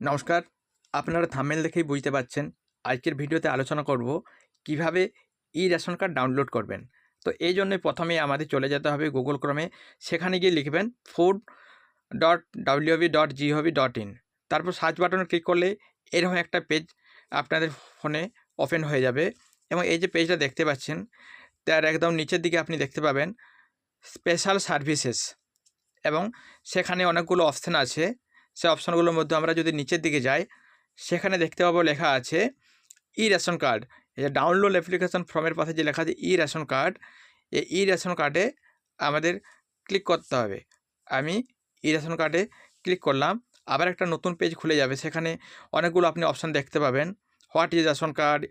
নমস্কার। আপনারা থাম্বনেল দেখেই বুঝতে পারছেন আজকের ভিডিওতে আলোচনা করব কিভাবে রেশন কার্ড ডাউনলোড করবেন। তো এই জন্য প্রথমেই আমাদের চলে যেতে হবে গুগল ক্রমে। সেখানে গিয়ে লিখবেন food.wov.gov.in। তারপর সার্চ বাটনে ক্লিক করলে এরকম একটা পেজ আপনাদের ফোনে ওপেন হয়ে যাবে এবং এই যে পেজটা দেখতে পাচ্ছেন তার একদম নিচের দিকে আপনি দেখতে পাবেন স্পেশাল সার্ভিসেস এবং সেখানে অনেকগুলো অপশান আছে। সেই অপশানগুলোর মধ্যে আমরা যদি নিচের দিকে যাই সেখানে দেখতে পাবো লেখা আছে রেশন কার্ড। এই যে ডাউনলোড অ্যাপ্লিকেশন ফর্মের পাশে যে লেখা আছে রেশন কার্ড, এই রেশন কার্ডে আমাদের ক্লিক করতে হবে। আমি রেশন কার্ডে ক্লিক করলাম। আবার একটা নতুন পেজ খুলে যাবে, সেখানে অনেকগুলো আপনি অপশান দেখতে পাবেন। What is ration card,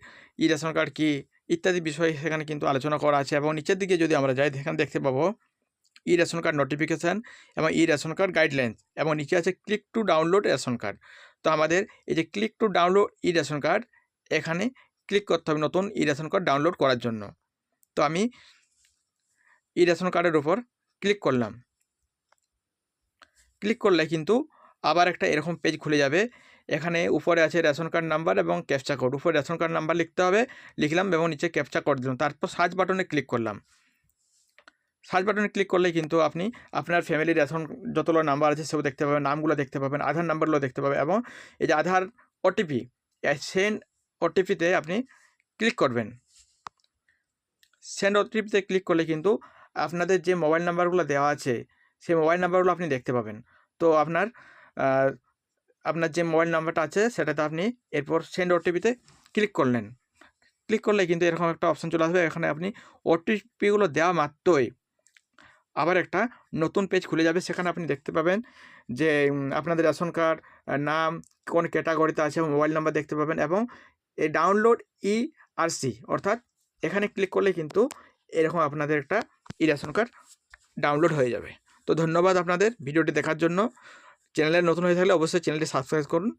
ration card কী ইত্যাদি বিষয়ে সেখানে কিন্তু আলোচনা করা আছে। এবং নিচের দিকে যদি আমরা যাই সেখানে দেখতে পাবো রেশন কার্ড নোটিফিকেশান এবং রেশন কার্ড গাইডলাইন্স এবং নিচে আছে click to download ration card. তো আমাদের এই যে click to download ration card, এখানে ক্লিক করতে হবে নতুন রেশন কার্ড ডাউনলোড করার জন্য। তো আমি রেশন কার্ডের উপর ক্লিক করলাম। ক্লিক করলে কিন্তু আবার একটা এরকম পেজ খুলে যাবে। এখানে উপরে আছে রেশন কার্ড নাম্বার এবং ক্যাপচা কোড। উপরে রেশন কার্ড নাম্বার লিখতে হবে, লিখলাম এবং নিচে ক্যাপচা কোড দিলাম। তারপর সার্চ বাটনে ক্লিক করলাম। সার্চ বাটনে ক্লিক করলেই কিন্তু আপনি আপনার ফ্যামিলির রেশন যতগুলো নাম্বার আছে সেগুলো দেখতে পাবেন, নামগুলো দেখতে পাবেন, আধার নাম্বারগুলো দেখতে পাবেন এবং এই যে আধার ওটিপি, সেন্ড ওটিপিতে আপনি ক্লিক করবেন। সেন্ড ওটিপিতে ক্লিক করলে কিন্তু আপনাদের যে মোবাইল নাম্বারগুলো দেওয়া আছে সেই মোবাইল নাম্বারগুলো আপনি দেখতে পাবেন। তো আপনার যে মোবাইল নাম্বারটা আছে সেটাতে আপনি এরপর সেন্ড ওটিপিতে ক্লিক করলেন। ক্লিক করলে কিন্তু এরকম একটা অপশান চলে আসবে। এখানে আপনি ওটিপিগুলো দেওয়া মাত্রই আবার একটা নতুন পেজ খুলে যাবে। সেখানে আপনি দেখতে পাবেন যে আপনাদের রেশন কার্ড নাম, কোন ক্যাটাগরিতে আছে এবং মোবাইল নাম্বার দেখতে পাবেন এবং এই ডাউনলোড ERC অর্থাৎ এখানে ক্লিক করলে কিন্তু এরকম আপনাদের একটা রেশন কার্ড ডাউনলোড হয়ে যাবে। তো ধন্যবাদ আপনাদের ভিডিওটি দেখার জন্য। চ্যানেলে নতুন হয়ে থাকলে অবশ্যই চ্যানেলটি সাবস্ক্রাইব করুন।